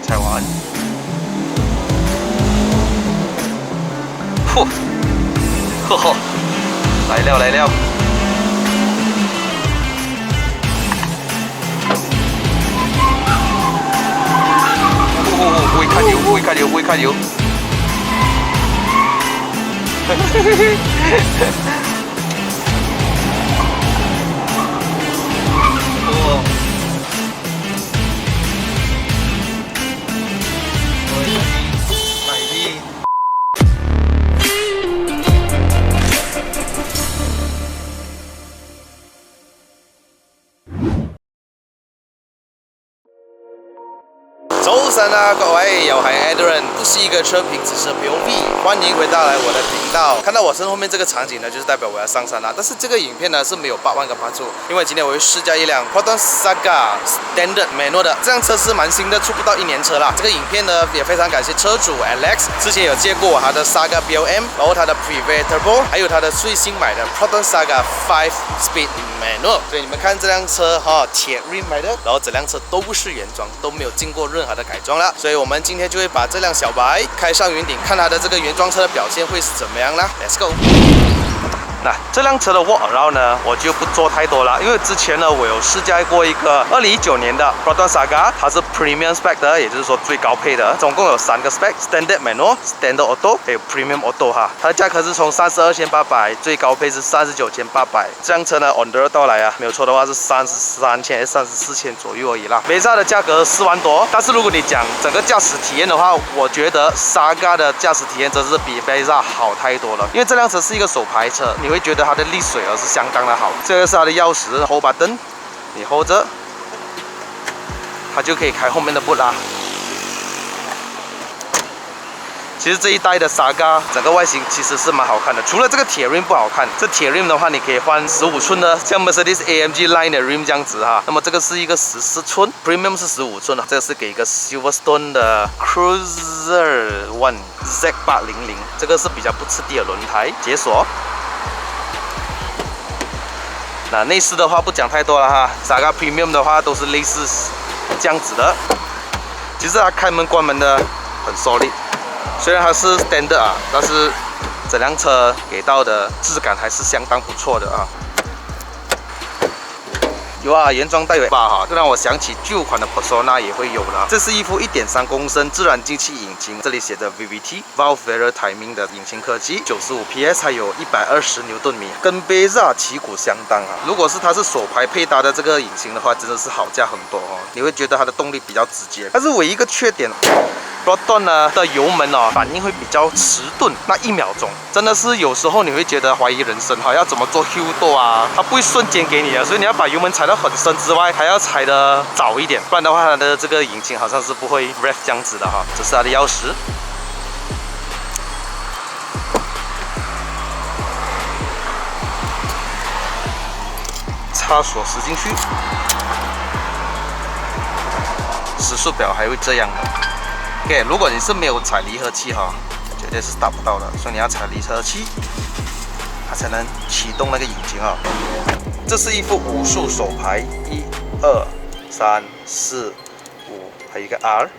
踩完，嚯，呵呵，来了来了。不会看油，不会看油，不会看油。哦，来力。早晨啊，各位，我係 Adrian， 不是一个车评，只是 POV， 欢迎回到来我的频道。看到我身后面这个场景呢，就是代表我要上山啦。但是这个影片呢是没有8万个拍出，因为今天我会试驾一辆 Proton Saga Standard Manual 的，这辆车是蛮新的，出不到1年车啦。这个影片呢也非常感谢车主 Alex， 之前有借过我他的 Saga BOM， 然后他的 Privé Turbo， 还有他的最新买的 Proton Saga 5 Speed Manual。所以你们看这辆车哈，铁 rim 买的，然后整辆车都不是原装，都没有经过任何的改装啦。所以我们今天就会把这辆小白开上云顶，看它的这个原装车的表现会是怎么样啦。Let's go。那这辆车的 walk around 呢，我就不做太多了，因为之前呢，我有试驾过一个2019年的 Proton Saga， 它是 Premium Spec 的，也就是说最高配的，总共有3个 Spec：Standard Manual、Standard Auto， 还有 Premium Auto 哈。它的价格是从32,800，最高配是39,800。这辆车呢 on the road 到来啊，没有错的话是33,000还是34,000左右而已啦。Vesa 的价格4万多，但是如果你讲整个驾驶体验的话，我觉得 Saga 的驾驶体验真是比 Vesa 好太多了，因为这辆车是一个手排车，你会觉得它的力水是相当的好。这个是它的钥匙 ，hold button， 你 hold 着，它就可以开后面的 boot 啦。其实这一代的 Saga 整个外形其实是蛮好看的，除了这个铁 rim 不好看，这铁 rim 的话你可以换15寸的，像 Mercedes AMG Line 的 rim 这样子哈。那么这个是一个14寸 ，Premium 是15寸的，这个是给一个 Silverstone 的 Cruiser One Z800，这个是比较不吃地的轮胎，解锁。那内饰的话不讲太多了哈 ，Saga Premium 的话都是类似这样子的。其实它开门关门的很 solid， 虽然它是 Standard 啊，但是整辆车给到的质感还是相当不错的啊。有啊，原装带尾巴哈，这让我想起旧款的 Persona 也会有了。这是一副1.3公升自然进气引擎，这里写着 VVT Valve Vero Timing 的引擎科技，95 PS 还有120牛顿米，跟 Vesa 旗鼓相当啊。如果是它是手排配搭的这个引擎的话，真的是好驾很多哦。你会觉得它的动力比较直接，但是唯一一个缺点。Proton 呢的油门哦，反应会比较迟钝，那1秒钟真的是有时候你会觉得怀疑人生哈，要怎么做 Q 啊，它不会瞬间给你的，所以你要把油门踩到很深之外，还要踩得早一点，不然的话它的这个引擎好像是不会 rev 这样子的哈。这是它的钥匙，插锁匙进去，时速表还会这样的。OK， 如果你是没有踩离合器哈，绝对是打不到的，所以你要踩离合器，它才能启动那个引擎啊。这是一副5速手排，1、2、3、4、5，还有一个 R。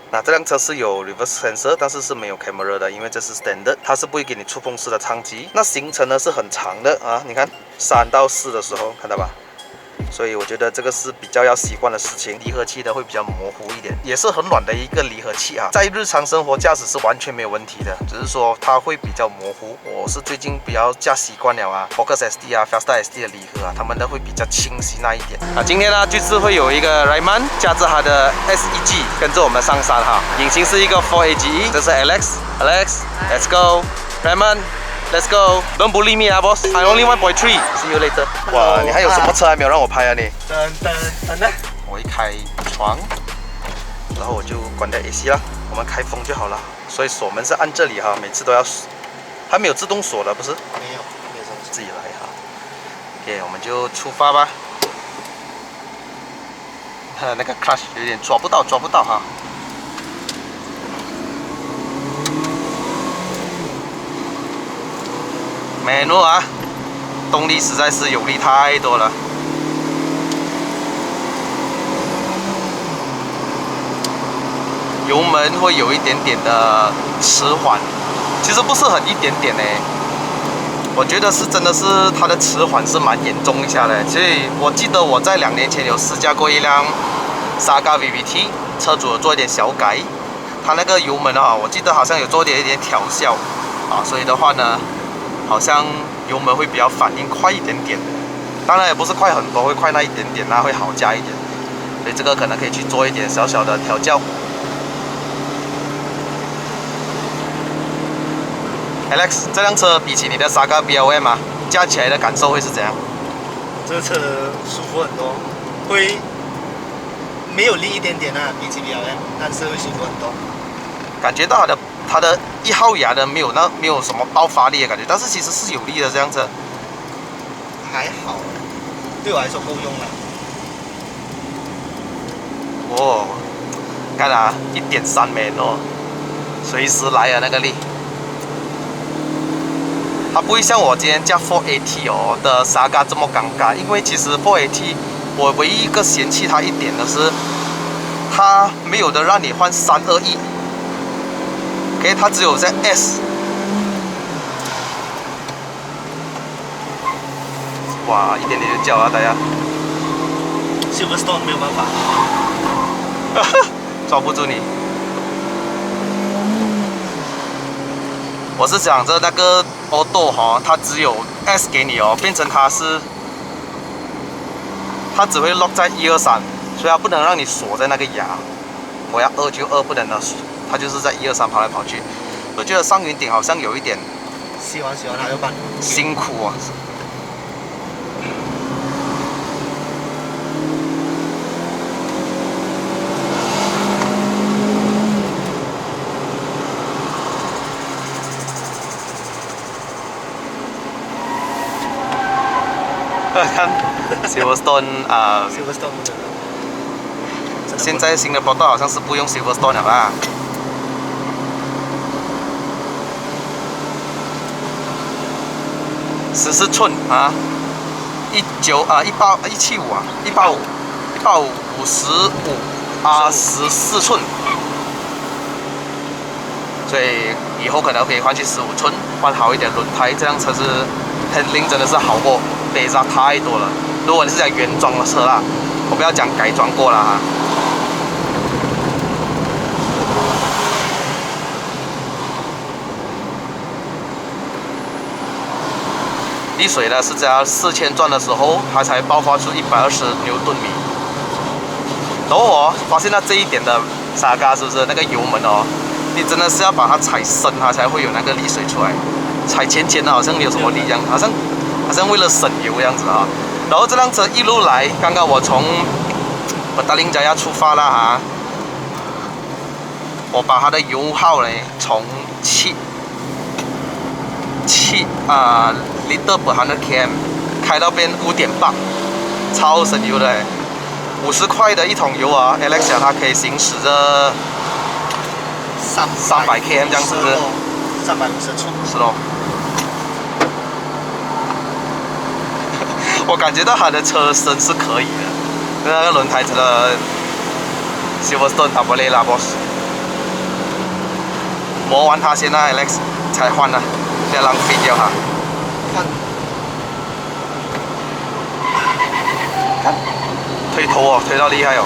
那这辆车是有 reverse sensor， 但是是没有 camera 的，因为这是 standard， 它是不会给你触碰式的舱机。那行程呢是很长的啊，你看3到4的时候看到吧？所以我觉得这个是比较要习惯的事情。离合器的会比较模糊一点，也是很软的一个离合器啊，在日常生活驾驶是完全没有问题的，只是说它会比较模糊。我是最近比较驾习惯了啊 ，Focus SD 啊 ，Fiesta SD 的离合啊，它们的会比较清晰那一点啊。今天呢，就是会有一个 Rayman 驾着他的 SEG 跟着我们上山哈。引擎是一个 4AGE， 这是 Alex，Let's go Rayman。Let's go. Don't bully me, boss. I only 1.3. See you later. 哇，你还有什么车还没有让我拍啊你？等呢。我一开窗，然后我就关掉 AC 啦，我们开风就好了。所以锁门是按这里哈，每次都要，还没有自动锁的不是？没有，自己来哈。OK， 我们就出发吧。那个 clutch 有点抓不到哈。Manual 啊，动力实在是有力太多了。油门会有一点点的迟缓，其实不是很一点点呢，我觉得是真的是它的迟缓是蛮严重一下的。所以我记得我在2年前有试驾过一辆 Saga VVT， 车主有做一点小改，它那个油门啊，我记得好像有做一点调校啊，所以的话呢，好像油门会比较反应快一点点。当然也不是快很多，会快那一点点，那会好加一点。所以这个可能可以去做一点小小的调教。Alex， 这辆车比起你的 Saga BLM 啊，驾起来的感受会是怎样？这个车舒服很多，会没有力一点点啊，比起 BLM， 但是会舒服很多。感觉到它的1号牙的没有什么爆发力的感觉，但是其实是有力的这辆车。还好，对我来说够用了。哦，看啊，1.3米哦，随时来啊那个力。它不会像我今天驾 4AT 哦的 Saga 这么尴尬，因为其实 4AT 我唯一一个嫌弃它一点的是，它没有的让你换321。OK， 它只有在 S。哇，一点点就叫啊，大家。Silverstone 没有办法，抓不住你。我是想着那个 Auto 哈，它只有 S 给你哦，变成它只会 lock 在123，所以它不能让你锁在那个牙。我要2就2，不能的，它就是在123跑来跑去。我觉得上云顶好像有一点喜欢它就办辛苦啊。看 Silverstone 啊、Silverstone 的。现在新的 Portal 好像是不用 Silverstone 了吧？14寸啊，175啊，1855514寸，所以以后可能可以换去15寸，换好一点轮胎。这辆车是 handling 真的是好过Beza太多了。如果你是讲原装的车啦，我不要讲改装过了哈。滴水呢是在4000转的时候，它才爆发出120牛顿米。然后我发现到这一点的 Saga 是不是那个油门哦，你真的是要把它踩深，它才会有那个沥水出来。踩浅浅的好像没有什么力一样，好像为了省油这样子啊。然后这辆车一路来，刚刚我从Petaling Jaya出发了哈，我把它的油耗呢从7 liter per 100 km 开到变5.8，超省油的，50块的一桶油啊 ，Alex 它可以行驶着300 km 这样子，350寸，是咯。我感觉到它的车身是可以的，那个轮胎真的 Silverstone 打不累啦 ，boss。磨完它先啦 ，Alex 才换啦，不要浪费掉它。看，推头哦，推到厉害哦。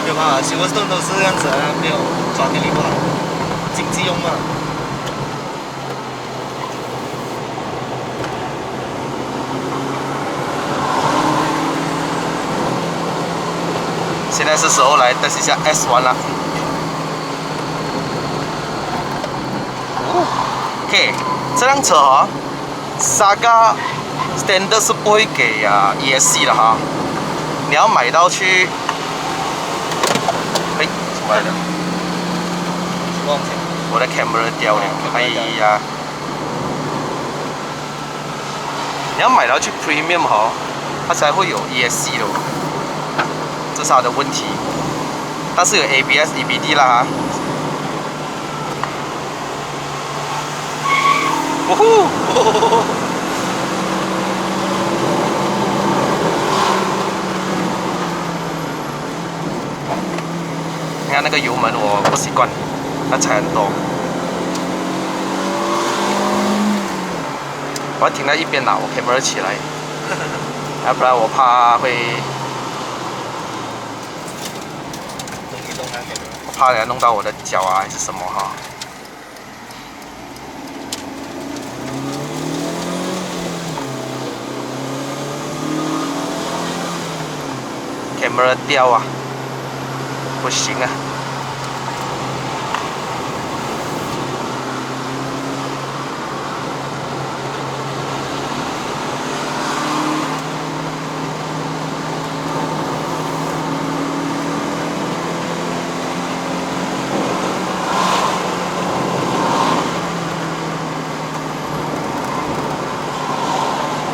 没有办法，Silverstone都是这样子的，没有抓地力不好，经济用嘛。现在是时候来test一下 S1了。OK， 这辆车哈，Saga Standard 是不会给ESC 的哈，你要买到去，哎，什么来的？我的 camera 掉了，哎呀！你要买到去 Premium 哈，它才会有 ESC 的。这是它的问题，但是有 ABS、EBD 啦哈。呜呼！你看那个油门我不习惯，它踩很多。我要停在一边啦，我 camera 起来，要不然我怕会，我怕人家弄到我的脚啊还是什么哈。camera 掉啊，不行啊。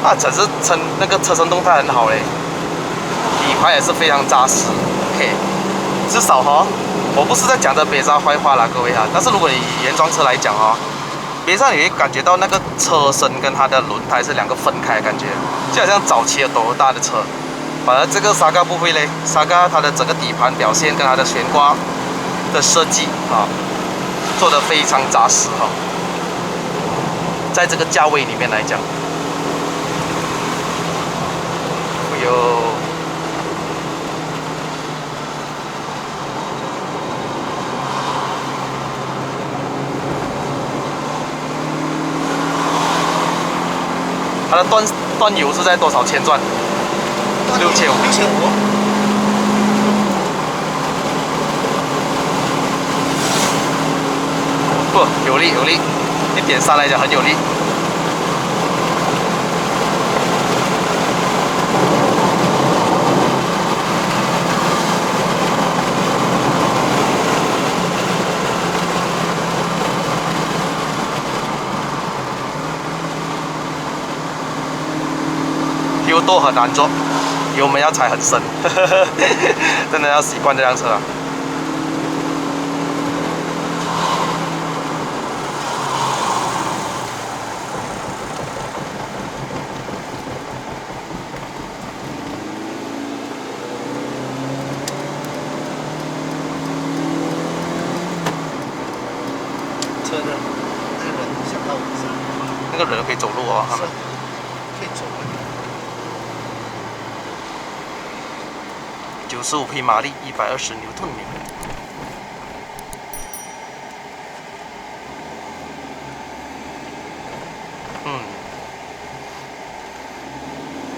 啊，那个车身动态很好嘞，底盘也是非常扎实。OK， 至少哈，我不是在讲着别莎坏话啦，各位哈。但是如果你以原装车来讲哈，别莎你会感觉到那个车身跟它的轮胎是两个分开的感觉，就好像早期的斗大的车。反而这个沙嘎不会嘞，沙嘎它的整个底盘表现跟它的悬挂的设计啊，做得非常扎实哈。在这个价位里面来讲。有，它的断油是在多少千转？6500。6500。不，有力，1.3来讲很有力。油多很难做，油门要踩很深，真的要习惯这辆车啊。车的那个人想到我是，那个人可以走路哦，可以走的。95匹马力，120牛顿米。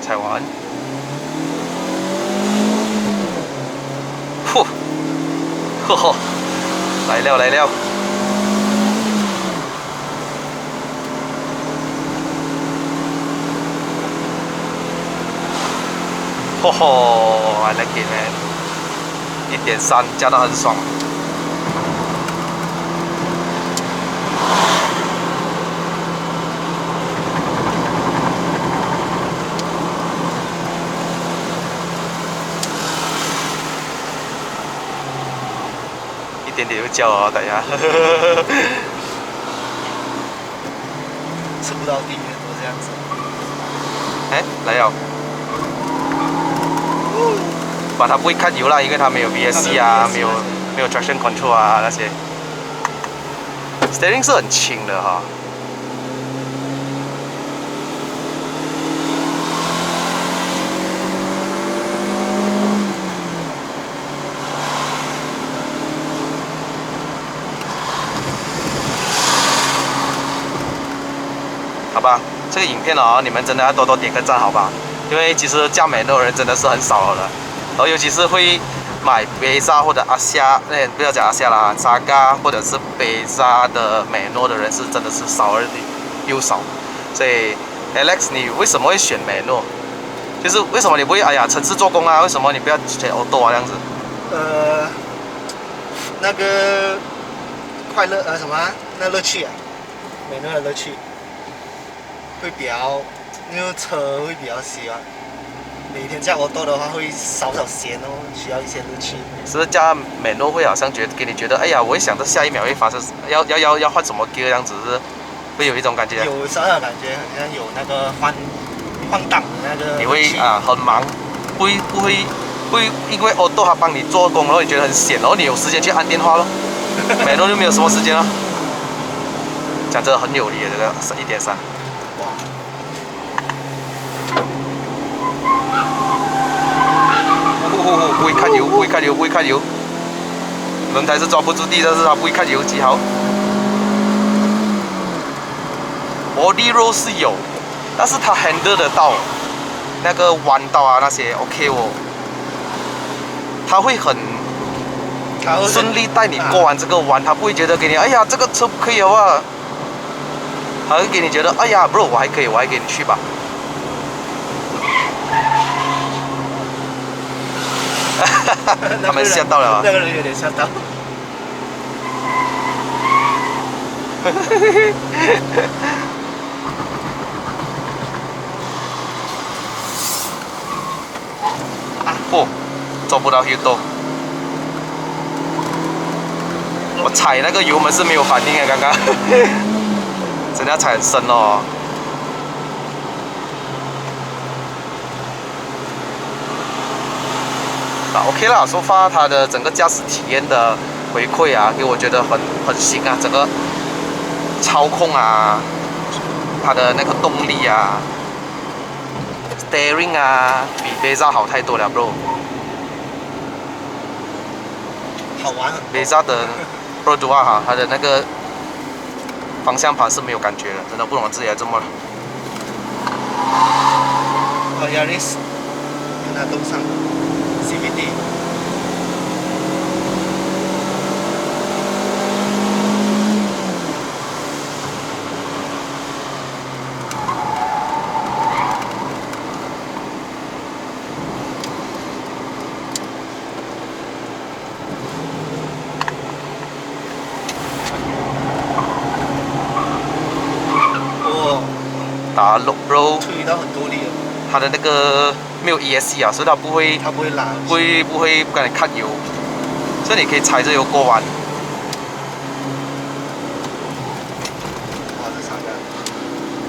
踩完，嚯，呵呵，来了。嚯嚯 ，I like it man， 1.3加到很爽。一点点就叫哦，等一下。吃不到地面都这样子。哎，来了。把它不会看油啦，因为它没有 VSC 啊，没有 traction control 啊那些。steering 是很轻的哈。好吧，这个影片哦，你们真的要多多点个赞，好吧？因为其实驾美诺的人真的是很少了，然后尤其是会买贝莎或者阿夏，不要讲阿夏啦，沙嘎或者是贝莎的美诺的人是真的是少而又少。所以 Alex， 你为什么会选美诺？就是为什么你不会哎呀城市做工啊？为什么你不要选欧多啊这样子？那个快乐什么、啊？那乐趣啊，美诺的乐趣会比较，因为车会比较喜欢。每天驾欧多的话会少闲哦，需要一些乐趣。是驾美诺会好像给你觉得，哎呀，我会想到下一秒会发生要换什么 gear 这样子，是会有一种感觉。有少少感觉，好像有那个换挡的那个。你会啊很忙，不会会因为 auto 它帮你做工，然后你觉得很闲，然后你有时间去按电话咯。美诺就没有什么时间了。讲真的很有力的这个1.3。哇！不会看油，不会看油，不会看油。轮胎是抓不住地，但是它不会看油，极好。Body roll 是有，但是它 handle 得到那个弯道啊那些 OK 哦。它会很顺利带你过完这个弯，它不会觉得给你哎呀这个车不可以啊，它会给你觉得哎呀 bro 我还可以，我还给你去吧。他们吓到了啊！那个人有点吓到。哦，做不到 Hito。我踩那个油门是没有反应的，刚刚，真的踩很深哦。OK 啦，说发它的整个驾驶体验的回馈啊，给我觉得很行啊，整个操控啊，它的那个动力啊 ，steering 啊，比Beza好太多了 ，bro。好玩。Beza 的 Pro Dua 哈，它的那个方向盘是没有感觉的，真的不懂自己还这么。Yaris 跟它动上 CVT。打 low bro， 推到很多力了。它的那个没有 ESC 啊，所以它不会拉，不会不跟你看油，所以你可以踩着油过弯。哇，这三个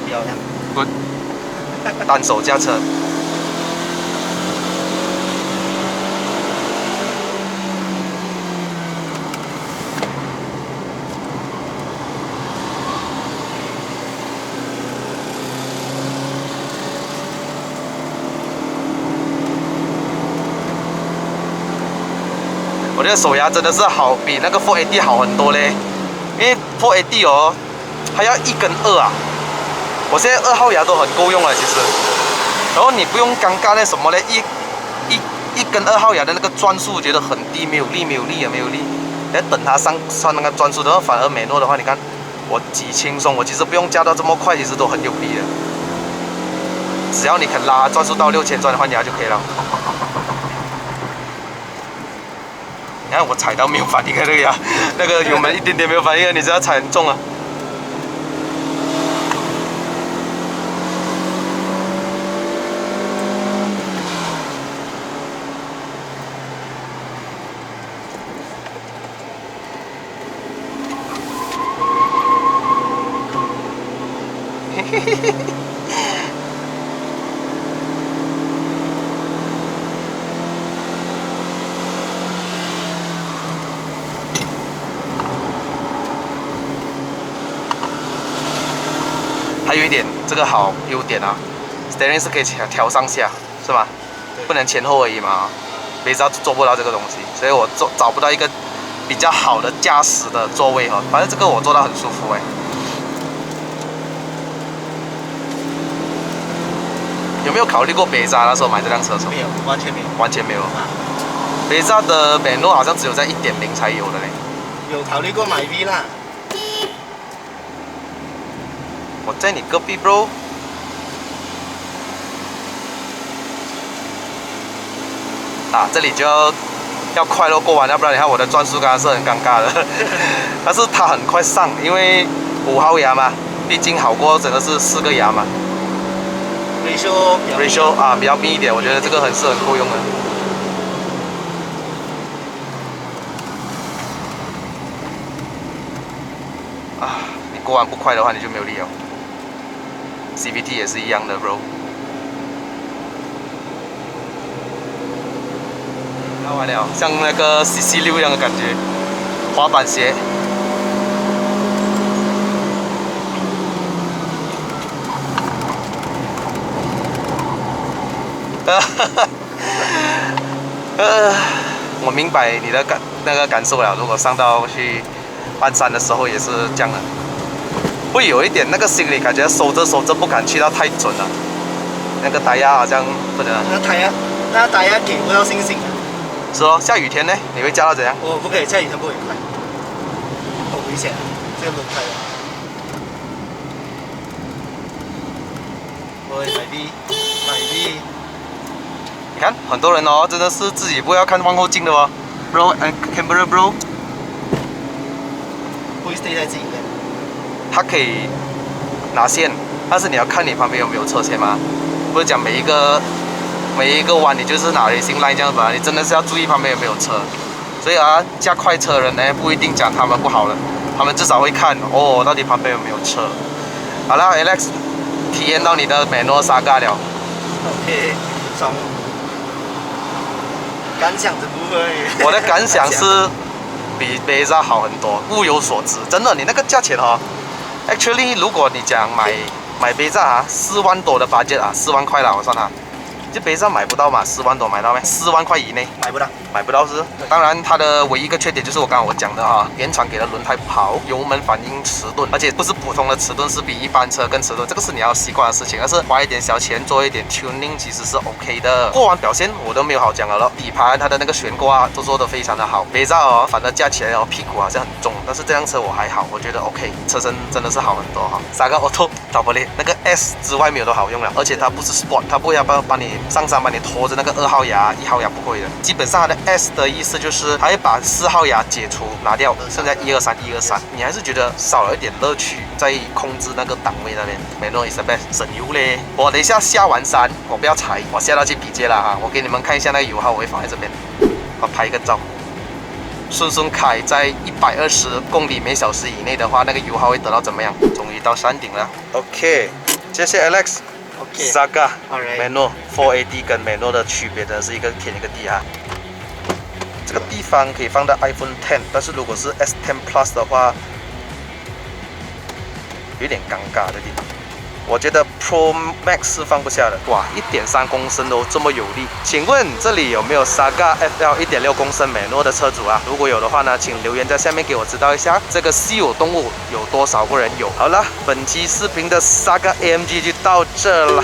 漂亮。Good， 单手驾车。我觉得手牙真的是好，比那个4AD 好很多嘞。因为4AD哦，它要1跟2啊。我现在2号牙都很够用了，其实。然后你不用尴尬那什么嘞，一跟2号牙的那个转速，觉得很低，没有力，没有力，没有力。要等它上那个转速的话，反而美诺的话，你看我极轻松，我其实不用加到这么快，其实都很有力的。只要你肯拉转速到6000转换牙就可以了。你看我踩到没有反应的那个牙，那个油门一点点没有反应，你知道踩很重啊。嘿嘿嘿。还有一点，这个好优点啊 ，steering 是可以调上下，是吧？不能前后而已嘛。Beza做不到这个东西，所以我找不到一个比较好的驾驶的座位哈。反正这个我坐到很舒服哎。有没有考虑过Beza那时候买这辆车的时候？没有，完全没有。完全没有。Beza的美诺好像只有在1.0才有的嘞。有考虑过买 V 啦。我在你隔壁 ，bro。啊，这里就要快乐过完，要不然你看我的转速刚刚是很尴尬的。但是它很快上，因为5号牙嘛，毕竟好过真的是4个牙嘛。ratio 啊比较密一点，我觉得这个很够用的。啊，你过弯不快的话，你就没有力了。CVT 也是一样的 ，bro。看完了，像那个 CC6一样的感觉，滑板鞋。我明白你的感受了。如果上到去半山的时候也是这样的，会有一点那个心里感觉收着不敢去到太准了。那个胎压好像不能。那胎压给不到星星。是哦，下雨天呢，你会驾到怎样？我不可以，下雨天不可以开，好危险，这个轮胎。喂，买 B。你看，很多人哦，真的是自己不要看往后镜的哦。Bro and camera bro， 会 stay 在自己面。它可以拿线，但是你要看你旁边有没有车线嘛。不是讲每一个弯你就是拿racing line这样子吧，你真的是要注意旁边有没有车。所以啊，驾快车的人呢，不一定讲他们不好了，他们至少会看哦，到底旁边有没有车。好了 ，Alex， 体验到你的美诺Saga了。OK， 爽。感想这部分。我的感想是比Beza好很多，物有所值。真的，你那个价钱哦 ，actually 如果你讲买Beza啊，4万多的budget啊，4万块啦，我算它。这Beza买不到嘛，4万多买到没？4万块以内买不到是。当然，它的唯一一个缺点就是我刚刚我讲的哈，原厂给的轮胎不好，油门反应迟钝，而且不是普通的迟钝，是比一般车更迟钝，这个是你要习惯的事情。但是花一点小钱做一点 tuning 其实是 OK 的。过弯表现我都没有好讲了，底盘它的那个悬挂都做得非常的好。Beza哦，反正驾起来哦屁股好像很重，但是这辆车我还好，我觉得 OK， 车身真的是好很多哈。Saga Auto Double 那个 S 之外没有都好用了，而且它不是 Sport， 它不会要帮你上山帮你拖着那个2号牙、1号牙，不会的。基本上它的 S 的意思就是它会把4号牙解除拿掉，剩下123，你还是觉得少了一点乐趣在控制那个档位那边。Manual is the best， 省油嘞。我等一下下完山，我不要踩，我下到去比街了哈，我给你们看一下那个油耗，我会放在这边，我拍一个照。顺开在120公里每小时以内的话，那个油耗会得到怎么样？终于到山顶了。OK， 谢谢 Alex。Saga Manual 4AD 跟 Manual 的区别真的是一个天一个地哈。这个地方可以放到 iPhone X， 但是如果是 S10 Plus 的话，有点尴尬的地方。我觉得 Pro Max 是放不下的。哇，1.3公升都这么有力，请问这里有没有 Saga FL 1.6公升Manual的车主啊？如果有的话呢，请留言在下面给我知道一下，这个稀有动物有多少个人有？好了，本期视频的 Saga AMG 就到这了。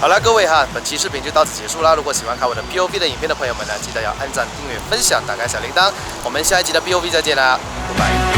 好了，各位哈，本期视频就到此结束啦。如果喜欢看我的 POV 的影片的朋友们呢，记得要按赞、订阅、分享、打开小铃铛。我们下一集的 POV 再见啦，拜拜。